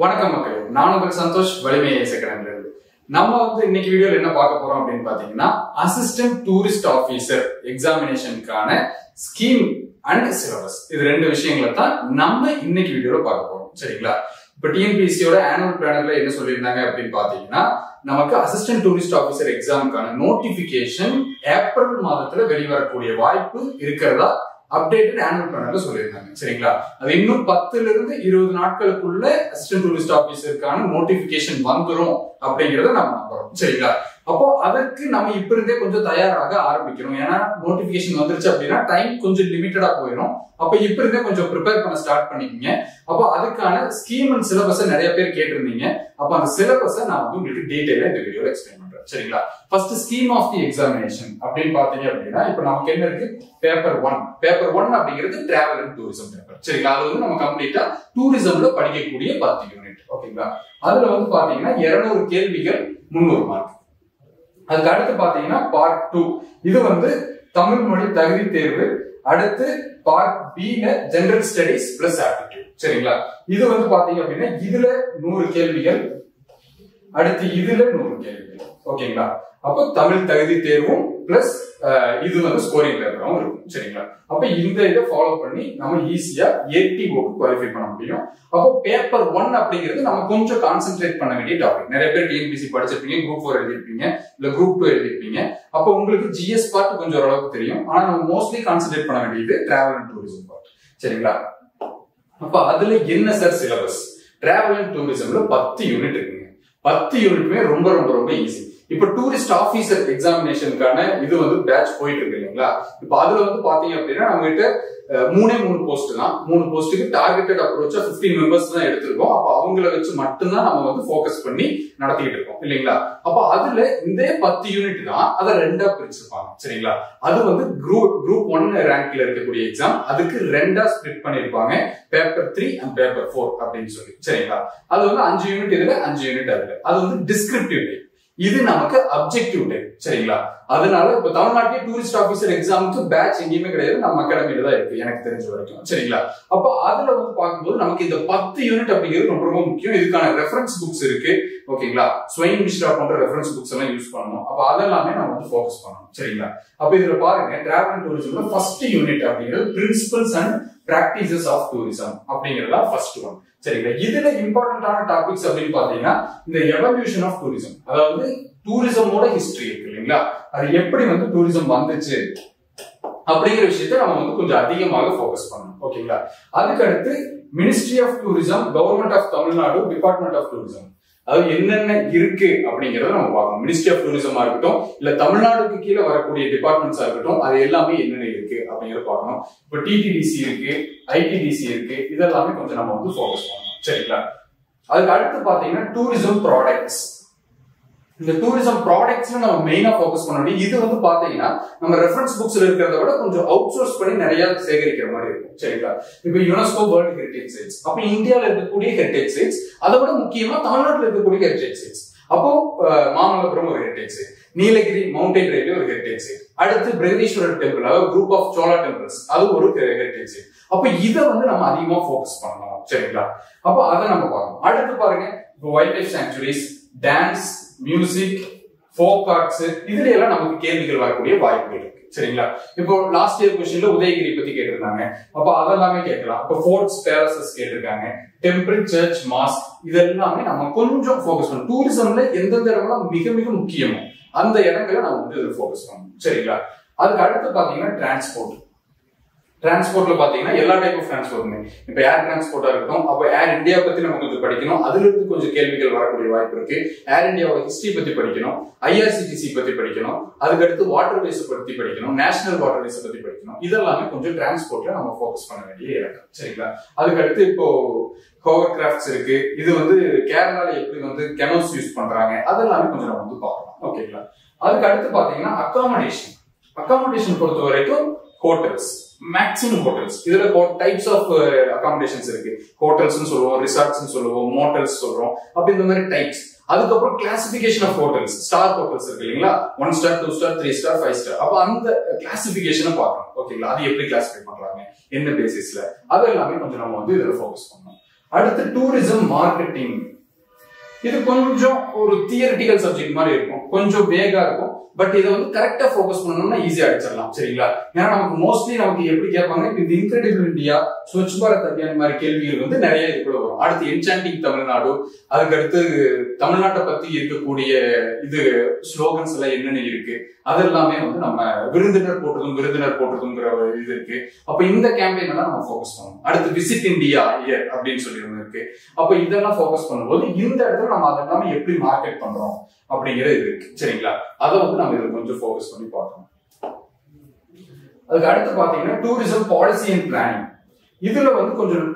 வணக்கம் மக்களே, நான் உங்கள் சந்தோஷ், வலிமை செகண்ட். நம்ம இன்னைக்கு வீடியோல என்ன பார்க்க போறோம் அப்படின்னு பாத்தீங்கன்னா, அசிஸ்டன்ட் டூரிஸ்ட் ஆபீசர் எக்ஸாமினேஷனுக்கான ஸ்கீம் அண்ட் சிலபஸ், இது ரெண்டு விஷயங்களை தான் நம்ம இன்னைக்கு வீடியோல பார்க்க போறோம். சரிங்களா? இப்ப டிஎன்பிஎஸ்சியோட ஆனுவல் பிளானர்ல என்ன சொல்லியிருந்தாங்க அப்படின்னு பாத்தீங்கன்னா, நமக்கு அசிஸ்டன்ட் டூரிஸ்ட் ஆபீசர் எக்ஸாமுக்கான நோட்டிபிகேஷன் ஏப்ரல் மாதத்துல வெளிவரக்கூடிய வாய்ப்பு இருக்கிறதா அப்டேட்டட் ஆனுவல் பிளானர்ல சொல்லியிருக்காங்க. சரிங்களா? அது இன்னும் 10 இருந்து 20 நாட்களுக்குள்ள அசிஸ்டன்ட் டூரிஸ்ட் ஆபீசருக்கான நோட்டிபிகேஷன் வந்துரும் அப்படிங்கறத நம்ம நம்புறோம். சரிங்களா? அப்போ அதற்கு நம்ம இப்ப இருந்தே கொஞ்சம் தயாராக ஆரம்பிக்கணும். ஏன்னா நோட்டிபிகேஷன் வந்துருச்சு அப்படின்னா டைம் கொஞ்சம் லிமிட்டடா போயிடும். அப்ப இப்ப இருந்தே கொஞ்சம் ப்ரிப்பேர் பண்ண ஸ்டார்ட் பண்ணிக்கீங்க. அப்போ அதுக்கான ஸ்கீம் அண்ட் சிலபஸ் நிறைய பேர் கேட்டிருந்தீங்க. அப்ப அந்த சிலபஸை நான் உங்களுக்கு டீடைலா இந்த வீடியோல எக்ஸ்பிளைன் பண்றேன். சரிங்களா? First scheme of the examination அப்படின்னு பாத்தீங்க அப்படின்னா, இப்ப நமக்கு என்ன இருக்கு? பேப்பர் 1 அப்படிங்கிறது டிராவல் அண்ட் டூரிசம் பேப்பர். சரிங்களா? அது நம்ம கம்ப்ளீட்டா டூரிசம்ல படிக்கக்கூடிய 10 யூனிட். ஓகேங்களா? அதுல பாத்தீங்கன்னா 200 கேள்விகள், 300 மார்க். அதுக்கு அடுத்து பாத்தீங்கன்னா பார்ட் 2, இது தமிழ் மொழி தகுதி தேர்வு. அடுத்து பார்ட் B-ல ஜெனரல் ஸ்டடீஸ் பிளஸ் ஆப்டிடியூட். சரிங்களா? இது பாத்தீங்க அப்படின்னா இதுல 100 கேள்விகள், அடுத்து இதுல 100 கேள்விகள். ஓகேங்களா? அப்போ தமிழ் தகுதி தேர்வும் பிளஸ் இது ஸ்கோரிங் பேப்பரும் இருக்கும். சரிங்களா? அப்ப இந்த இதை ஃபாலோ பண்ணி நம்ம ஈஸியா ஏடிஓக்கு குவாலிஃபை பண்ண முடியும். அப்போ பேப்பர் 1 அப்படிங்கிறது நம்ம கொஞ்சம் கான்சென்ட்ரேட் பண்ண வேண்டிய டாபிக். நிறைய பேர் டிஎன்பிஎஸ்சி படிச்சிருப்பீங்க, குரூப் 4 எழுதிருப்பீங்க, இல்ல குரூப் 2 எழுதிருப்பீங்க. அப்போ உங்களுக்கு ஜிஎஸ் பார்ட் கொஞ்சம் ஓரளவுக்கு தெரியும். ஆனா நம்ம மோஸ்ட்லி கான்சென்ட்ரேட் பண்ண வேண்டியது டிராவல் அண்ட் டூரிசம் பார்ட். சரிங்களா? அப்ப அதுல என்ன சார் சிலபஸ்? டிராவல் அண்ட் டூரிசம்ல 10 யூனிட் இருக்குங்க. 10 யூனிட்டுமே ரொம்ப ரொம்ப ரொம்ப ஈஸி. இப்ப டூரிஸ்ட் ஆபீசர் எக்ஸாமினேஷனுக்கான இது பேட்ச் போயிட்டு இருக்கு இல்லைங்களா? இப்ப அதுல பாத்தீங்க அப்படின்னா நம்ம கிட்ட 3 போஸ்ட் தான். 3 போஸ்ட்டுக்கு டார்கெட்டட் அப்ரோச்சா 15 மெம்பர்ஸ் தான் எடுத்திருக்கோம். அப்ப அவங்கள வச்சு மட்டும்தான் நம்ம ஃபோக்கஸ் பண்ணி நடத்திட்டு இருக்கோம் இல்லைங்களா? அப்ப அதுல இந்த 10 யூனிட் தான் அதை 2ஆ பிரிச்சிருப்பாங்க. சரிங்களா? அது குரூப் 1 ரேங்க்ல இருக்கக்கூடிய எக்ஸாம், அதுக்கு 2ஆ ஸ்பிளிட் பண்ணிருப்பாங்க, பேப்பர் 3 அண்ட் பேப்பர் 4 அப்படின்னு சொல்லி. சரிங்களா? அது 5 யூனிட் இதுல, 5 யூனிட் அதுல. அது டிஸ்கிரிப்டிவ் டைப், இது நமக்கு அப்ஜெக்டிவ் டைப். சரிங்களா? அதனால இப்ப தமிழ்நாட்டிலே டூரிஸ்ட் ஆபீசர் எக்ஸாமுக்கு பேட்ச் எங்கேயுமே கிடையாது, நம்ம அகாடமியில தான் இருக்கு எனக்கு தெரிஞ்ச வரைக்கும். சரிங்களா? அப்ப அதுல பார்க்கும்போது நமக்கு இந்த 10 யூனிட் அப்படிங்கிறது ரொம்ப ரொம்ப முக்கியம். இதுக்கான ரெஃபரன்ஸ் புக்ஸ் இருக்கு. ஓகேங்களா? ஸ்வெயின் மிஸ்ரா போன்ற ரெஃபரன்ஸ் புக்ஸ் எல்லாம் யூஸ் பண்ணணும். அப்ப அதெல்லாமே நம்ம ஃபோக்கஸ் பண்ணணும். சரிங்களா? அப்ப இதுல பாருங்க, டிராவல் அண்ட் டூரிசம்ல ஃபர்ஸ்ட் யூனிட் அப்படிங்கிறது principles and practices of tourism அப்படிங்கறதா ஃபர்ஸ்ட் ஒன். சரிங்களா? இதுல இம்பார்ட்டன்டான டாபிக்ஸ் அப்படின்னு பாத்தீங்கன்னா, இந்த எவல்யூஷன் ஆஃப் டூரிசம், அதாவது டூரிசமோட ஹிஸ்டரி இருக்கு இல்லைங்களா? அது எப்படி டூரிசம் வந்துச்சு அப்படிங்கிற விஷயத்தை நம்ம கொஞ்சம் அதிகமாக ஃபோக்கஸ் பண்ணணும். ஓகேங்களா? அதுக்கு அடுத்து ministry of tourism, government of Tamil Nadu, department of tourism, அது என்னென்ன இருக்கு அப்படிங்கறத நம்ம பார்க்கணும். மினிஸ்ட்ரி ஆஃப் டூரிசமா இருக்கட்டும், இல்ல தமிழ்நாடுக்கு கீழே வரக்கூடிய டிபார்ட்மெண்ட்ஸா இருக்கட்டும், அது எல்லாமே என்னென்ன இருக்கு அப்படிங்கறத பார்க்கணும். இப்ப டிடிடிசி இருக்கு, ஐடிடிசி இருக்கு, இதெல்லாமே கொஞ்சம் நம்ம ஃபோக்கஸ் பண்ணணும். சரிங்களா? அதுக்கு அடுத்து பாத்தீங்கன்னா டூரிசம் ப்ராடக்ட்ஸ். இந்த டூரிசம் ப்ராடக்ட்ஸ்ல நம்ம மெயினா ஃபோக்கஸ் பண்ண வேண்டிய இது பாத்தீங்கன்னா, நம்ம ரெஃபரன்ஸ் புக்ஸ்ல இருக்கிறத விட கொஞ்சம் அவுட் சோர்ஸ் பண்ணி நிறைய சேகரிக்கிற மாதிரி இருக்கும். சரிங்களா? இப்ப யுனெஸ்கோ வேர்ல்ட் ஹெரிடேஜ் சைட்ஸ், அப்ப இந்தியால இருக்கக்கூடிய ஹெரிடேஜ் சைட்ஸ், அதை விட முக்கியமா தமிழ்நாட்டில் இருக்கக்கூடிய ஹெரிடேஜ் சைட்ஸ். அப்போ மாமல்லபுரம் ஒரு heritage site, Nilgiri mountain railway ஒரு ஹெரிடேஜ் சைட், அடுத்து பிரகதீஸ்வரர் டெம்பிள், அதாவது குரூப் ஆஃப் சோலா டெம்பிள்ஸ், அது ஒரு ஹெரிடேஜ் சைட். அப்ப இதை நம்ம அதிகமா ஃபோக்கஸ் பண்ணணும். சரிங்களா? அப்போ அதை நம்ம பார்க்கணும். அடுத்து பாருங்க, இப்போ wild life sanctuaries, dance, music, folk arts, இதுல எல்லாம் நமக்கு கேள்விகள் வரக்கூடிய வாய்ப்புகள் இருக்கு. சரிங்களா? இப்போ லாஸ்ட் இயர் கொஸ்டின்ல உதயகிரி பத்தி கேட்டிருந்தாங்க. அப்ப அதெல்லாமே கேட்கலாம். இப்போ ஃபோர்ட்ஸ், பேலசஸ் கேட்டிருக்காங்க, டெம்பிள், சர்ச், மாஸ்க், இதெல்லாமே நம்ம கொஞ்சம் ஃபோக்கஸ் பண்ணணும். டூரிசம்ல எந்தெந்த இடம்லாம் மிக மிக முக்கியமோ அந்த இடங்களை நம்ம இதுல ஃபோக்கஸ் பண்ணணும். சரிங்களா? அதுக்கு அடுத்து பாத்தீங்கன்னா டிரான்ஸ்போர்ட். டிரான்ஸ்போர்ட்ல பாத்தீங்கன்னா எல்லா டைப் ஆஃப் டிரான்ஸ்போர்ட்டுமே, இப்ப ஏர் டிரான்ஸ்போர்ட்டா இருக்கட்டும், அப்ப ஏர் இந்தியா பத்தி நம்ம கொஞ்சம் படிக்கணும். அதுல இருந்து கொஞ்சம் கேள்விகள் வரக்கூடிய வாய்ப்பு இருக்கு. ஏர் இந்தியாவோட ஹிஸ்டரி பத்தி படிக்கணும், ஐஆர்சிடிசி பத்தி படிக்கணும், அதுக்கடுத்து வாட்டர்வேஸ் பத்தி படிக்கணும், நேஷனல் வாட்டர்வேஸ் பத்தி படிக்கணும். இதெல்லாமே கொஞ்சம் டிரான்ஸ்போர்ட்ல நம்ம ஃபோக்கஸ் பண்ண வேண்டிய இடம். சரிங்களா? அதுக்கடுத்து இப்போ ஹோவர் கிராஃப்ட்ஸ் இருக்கு. இது கேரளால எப்படி கெனோஸ் யூஸ் பண்றாங்க, அதெல்லாமே கொஞ்சம் நம்ம பார்க்கலாம். ஓகேங்களா? அதுக்கு அடுத்து பாத்தீங்கன்னா அகாமடேஷன் பொறுத்த வரைக்கும் ஹோட்டல்ஸ், மேக்ஸிமம் ஹோட்டல்ஸ், இதுல டைப்ஸ் ஆஃப் அகாமடேஷன்ஸ் இருக்கு. ஹோட்டல்ஸ் சொல்லுவோம், ரிசார்ட்ஸ் சொல்லுவோம், மோட்டல்ஸ் சொல்றோம். அப்ப இந்த மாதிரி டைப்ஸ். அதுக்கப்புறம் classification of hotels, star hotels இருக்கு இல்லைங்களா? 1 ஸ்டார், 2 ஸ்டார், 3 ஸ்டார், 5 ஸ்டார். அப்ப அந்த கிளாசிபிகேஷனை பார்க்கணும். ஓகேங்களா? அது எப்படி கிளாசிஃபை பண்றாங்க, என்ன பேசிஸ்ல, அது எல்லாமே கொஞ்சம் நம்ம இதுல ஃபோக்கஸ் பண்ணணும். அடுத்து டூரிசம் மார்க்கெட்டிங். இது கொஞ்சம் ஒரு தியரிட்டிக்கல் சப்ஜெக்ட் மாதிரி இருக்கும், கொஞ்சம் வேகா இருக்கும். பட் இதை வந்து கரெக்டா ஃபோக்கஸ் பண்ணணும்னா ஈஸியா அடிச்சிடலாம். சரிங்களா? ஏன்னா நமக்கு மோஸ்ட்லி நமக்கு எப்படி கேட்பாங்க, இந்த இன்கிரெடிபிள் இந்தியா, ஸ்வச் பாரத் அபியான் மாதிரி கேள்விகள் வந்து நிறைய இதுக்குள்ள வரும். அடுத்து என்சாண்டிங் தமிழ்நாடு, அதுக்கடுத்து தமிழ்நாட்டை பத்தி இருக்கக்கூடிய இது ஸ்லோகன்ஸ் எல்லாம் என்னென்ன இருக்கு, அது எல்லாமே வந்து நம்ம விருந்தினர் போட்டதுங்கிற இது இருக்கு. அப்ப இந்த கேம்பெயின் எல்லாம் நம்ம ஃபோக்கஸ் பண்ணணும். அடுத்து விசிட் இந்தியா இயர் அப்படின்னு சொல்லி ஒன்று இருக்கு. அப்ப இதெல்லாம் ஃபோக்கஸ் பண்ணும்போது இந்த இடத்துல நம்ம அதெல்லாமே எப்படி மார்க்கெட் பண்றோம் அப்படிங்கிற இது இருக்கு. சரிங்களா? அதை வந்து நம்ம இதுல கொஞ்சம் ஃபோக்கஸ் பண்ணி பார்க்கணும். அதுக்கு அடுத்து பாத்தீங்கன்னா டூரிசம் பாலிசி அண்ட் பிளானிங். இதுல வந்து கொஞ்சம்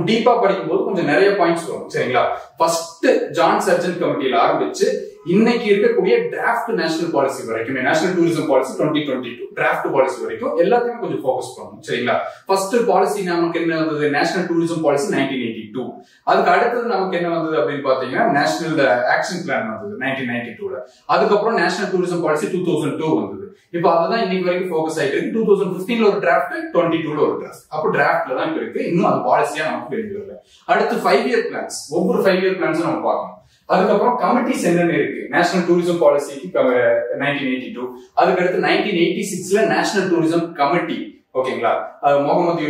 டீப்பா படிக்கும் போது கொஞ்சம் நிறைய பாயிண்ட்ஸ் வரும். சரிங்களா? ஃபர்ஸ்ட் ஜான் சர்ஜன் கமிட்டியில ஆரம்பிச்சு இன்னைக்கு இருக்கக்கூடிய டிராஃப்ட் நேஷனல் பாலிசி வரைக்கும், national tourism policy 2022 draft policy வரைக்கும் எல்லாத்தையுமே கொஞ்சம் ஃபோக்கஸ் பண்ணணும். சரிங்களா? ஃபர்ஸ்ட் பாலிசி நமக்கு என்ன வந்தது, நேஷனல் டூரிசம் பாலிசி 1982. அதுக்கு அடுத்தது நமக்கு என்ன வந்தது அப்படின்னு பாத்தீங்கன்னா நேஷனல் ஆக்ஷன் பிளான் வந்தது 1992ல. அதுக்கப்புறம் நேஷனல் டூரிசம் பாலிசி 2002 வந்தது. இப்போ அதுதான் இன்னைக்கு வரைக்கும் ஃபோக்கஸ் ஆயிட்டு இருக்கு. 2015ல ஒரு டிராஃப்ட், 22ல ஒரு டிராஃப்ட். அப்போ டிராஃப்ட்ல தான் இருக்கு, இன்னும் அது பாலிசியா நமக்கு வெளியிடல. அடுத்து 5 இயர் பிளான்ஸ், ஒவ்வொரு 5 இயர் பிளான்ஸும் நம்ம பார்க்கணும். அதுக்கப்புறம் கமிட்டிஸ் என்னென்ன இருக்கு, நேஷனல் டூரிசம் பாலிசிக்கு 1982, அதுக்கடுத்து 1986ல நேஷனல் டூரிசம் கமிட்டி. ஓகேங்களா? முகமது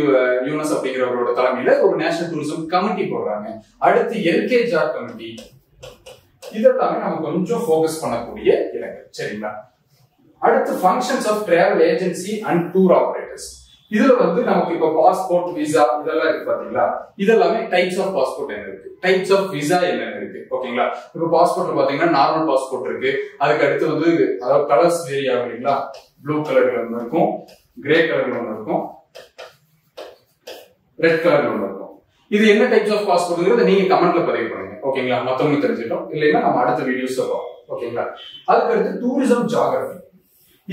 யூனஸ் அப்படிங்கிறவரோட தலைமையில ஒரு நேஷனல் டூரிசம் கமிட்டி போடுறாங்க. அடுத்து எல்கேஜார் கமிட்டி. இதெல்லாமே நம்ம கொஞ்சம் ஃபோக்கஸ் பண்ணக்கூடிய இடங்கள். சரிங்களா? அடுத்து functions of travel agency and tour operators. இதுல வந்து நமக்கு இப்ப பாஸ்போர்ட், விசா இதெல்லாம் இருக்கு பாத்தீங்களா? இதெல்லாமே டைப்ஸ் ஆஃப் பாஸ்போர்ட் என்ன இருக்கு, டைப்ஸ் ஆஃப் விசா என்ன இருக்கு. ஓகேங்களா? இப்ப பாஸ்போர்ட்ல பாத்தீங்கன்னா நார்மல் பாஸ்போர்ட் இருக்கு. அதுக்கு அடுத்து வந்து அதாவது கலர்ஸ் வேரி ஆகும் இல்லைங்களா? ப்ளூ கலர்ல ஒன்று இருக்கும், கிரே கலர்ல ஒன்று இருக்கும், ரெட் கலர்ல ஒன்று இருக்கும். இது என்ன டைப்ஸ் ஆஃப் பாஸ்போர்ட்ங்கிறத நீங்க கமெண்ட்ல பதிவு பண்ணுங்க. ஓகேங்களா? மத்தவங்க தெரிஞ்சுட்டோம், இல்லைன்னா நம்ம அடுத்த வீடியோஸ் சொல்லுவோம். ஓகேங்களா? அதுக்கு அடுத்து டூரிசம் ஜியோகிராஃபி.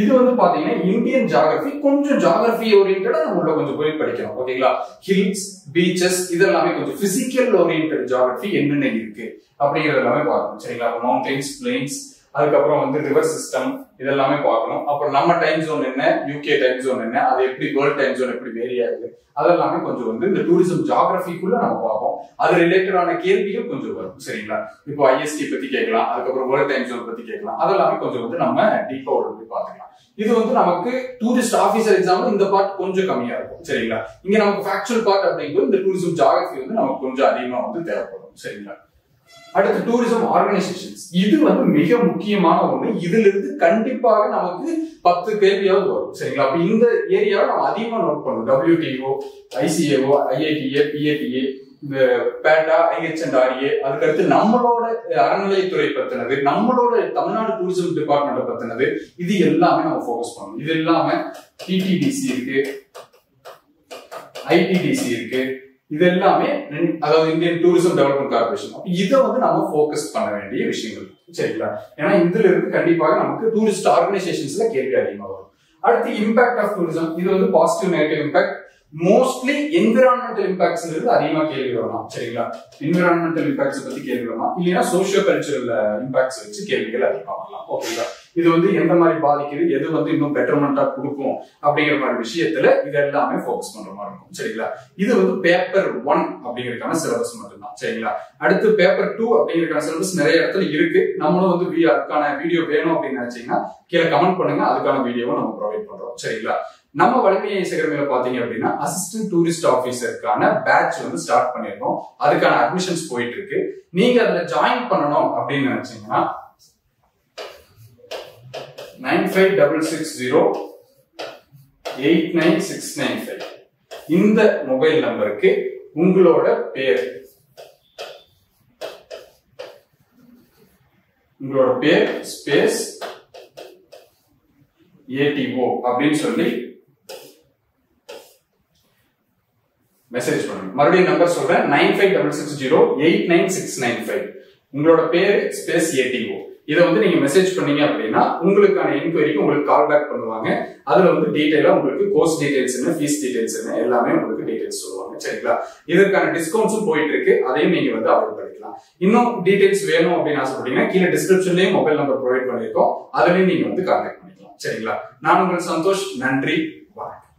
இது வந்து பாத்தீங்கன்னா இந்தியன் ஜியோகிராஃபி, கொஞ்சம் ஜியோகிராஃபி ஓரியன்டா நம்ம உள்ள கொஞ்சம் போய் படிக்கணும். ஓகேங்களா? ஹில்ஸ், பீச்சஸ் இதெல்லாமே கொஞ்சம் பிசிக்கல் ஓரியன்டட் ஜியோகிராஃபி என்னென்ன இருக்கு அப்படிங்கறது எல்லாமே பார்க்கணும். சரிங்களா? மவுண்டன்ஸ், பிளெயின்ஸ், அதுக்கப்புறம் வந்து ரிவர் சிஸ்டம் இதெல்லாமே பார்க்கணும். அப்புறம் நம்ம டைம் ஜோன் என்ன, யூகே டைம் ஜோன் என்ன, அது எப்படி வேர்ல்ட் டைம் ஜோன் எப்படி வேரி ஆகுது, அதெல்லாமே கொஞ்சம் வந்து இந்த டூரிசம் ஜியோகிராஃபிக்குள்ள நம்ம பார்ப்போம். அது ரிலேட்டடான கேள்விகள் கொஞ்சம் வரும். சரிங்களா? இப்போ ஐஎஸ்டி பத்தி கேட்கலாம், அதுக்கப்புறம் வேர்ல்ட் டைம் ஜோன் பத்தி கேட்கலாம். அதெல்லாமே கொஞ்சம் வந்து நம்ம டீப்பா உள்ள போய் பார்த்துக்கலாம். இது வந்து நமக்கு டூரிஸ்ட் ஆபீசர் எக்ஸாம்ல இந்த பார்ட் கொஞ்சம் கம்மியா இருக்கும். சரிங்களா? இங்க நமக்கு ஃபேக்சுவல் பார்ட் அப்படிங்கிறது இந்த டூரிசம் ஜியோகிராஃபி வந்து நமக்கு கொஞ்சம் அதிகமா வந்து தேவைப்படும். சரிங்களா? அடுத்து டூரிசம் ஆர்கனைசேஷன்ஸ். இது வந்து மிக முக்கியமான ஒண்ணு. இதுல இருந்து கண்டிப்பாக நமக்கு 10 கேள்வியாவது வரும். சரிங்களா? அப்ப இந்த ஏரியாவை நம்ம அதிகமா நோட் பண்ணணும். WTO, ICAO, IITA, PATA, இந்த பேட்டா, IHRA, அதுக்கடுத்து நம்மளோட அறநிலையத்துறை பத்தினது, நம்மளோட தமிழ்நாடு டூரிசம் டிபார்ட்மெண்ட் பத்தினது, இது எல்லாமே நம்ம ஃபோக்கஸ் பண்ணணும். இது இல்லாம TTDC இருக்கு, ITDC இருக்கு. இது எல்லாமே அதாவது இந்தியன் டூரிசம் டெவலப்மெண்ட் கார்பரேஷன். இதை வந்து நம்ம ஃபோக்கஸ் பண்ண வேண்டிய விஷயங்கள். சரிங்களா? ஏன்னா இதுல இருந்து கண்டிப்பாக நமக்கு டூரிஸ்ட் ஆர்கனைசேஷன்ஸ்ல கேள்வி அதிகமா வரும். அடுத்து இம்பாக்ட் ஆஃப் டூரிசம். இது வந்து positive, negative impact. Mostly environmental impacts அதிகமா கேள்வி வரலாம். சரிங்களா? என்விரான்மெண்டல் இம்பாக்ட்ஸ் பத்தி கேள்வி வரலாம், இல்லைன்னா சோசியோ கல்ச்சரல் இம்பாக்ட்ஸ் வச்சு கேள்விகள் அதிகமா வரலாம். ஓகேங்களா? இது வந்து எந்த மாதிரி பாதிக்குது, எது வந்து இன்னும் பெட்டர்மெண்டா கொடுக்கும் அப்படிங்கிற மாதிரி விஷயத்துல இது எல்லாமே ஃபோக்கஸ் பண்ற மாதிரி இருக்கும். சரிங்களா? இது வந்து பேப்பர் 1 அப்படிங்கிறதுக்கான சிலபஸ் மட்டும்தான். சரிங்களா? அடுத்து பேப்பர் 2 அப்படிங்கிறதுக்கான சிலபஸ் நிறைய இடத்துல இருக்கு. நம்மளும் வந்து அதுக்கான வீடியோ வேணும் அப்படின்னு நினைச்சீங்கன்னா கீழே கமெண்ட் பண்ணுங்க, அதுக்கான வீடியோவை நம்ம ப்ரொவைட் பண்றோம். சரிங்களா? நம்ம வலிமை அகாடமியில பாத்தீங்க அப்படின்னா அசிஸ்டன்ட் டூரிஸ்ட் ஆபீசருக்கான பேட்ச் வந்து ஸ்டார்ட் பண்ணிருக்கோம். அதுக்கான அட்மிஷன்ஸ் போயிட்டு இருக்கு. நீங்க அதுல ஜாயின் பண்ணணும் அப்படின்னு நினைச்சீங்கன்னா 9566089695 இந்த மொபைல் நம்பருக்கு உங்களோட பேர் ஸ்பேஸ் ATO அப்படின்னு சொல்லி மெசேஜ் பண்ணுங்க. மறுபடியும் நம்பர் சொல்றேன், 9566089695. உங்களோட பேரு ஸ்பேஸ் ATO. இதை வந்து நீங்க மெசேஜ் பண்ணீங்க அப்படின்னா உங்களுக்கான என்கொயரிக்கு உங்களுக்கு கால் பேக் பண்ணுவாங்க. அதுல வந்து டீடைலா உங்களுக்கு கோர்ஸ் டீடைல்ஸ் என்ன, ஃபீஸ் டீடைல்ஸ் என்ன எல்லாமே உங்களுக்கு டீடைல்ஸ் சொல்லுவாங்க. சரிங்களா? இதற்கான டிஸ்கவுண்ட்ஸும் போயிட்டு இருக்கு, அதையும் நீங்க வந்து அவைல் பண்ணிக்கலாம். இன்னும் டீடைல்ஸ் வேணும் அப்படின்னு ஆசைப்பட்டீங்கன்னா கீழே டிஸ்கிரிப்ஷன்லயும் மொபைல் நம்பர் ப்ரொவைட் பண்ணிருக்கோம், அதுலயும் நீங்க வந்து கான்டாக்ட் பண்ணிக்கலாம். சரிங்களா? நான் உங்கள் சந்தோஷ். நன்றி, வணக்கம்.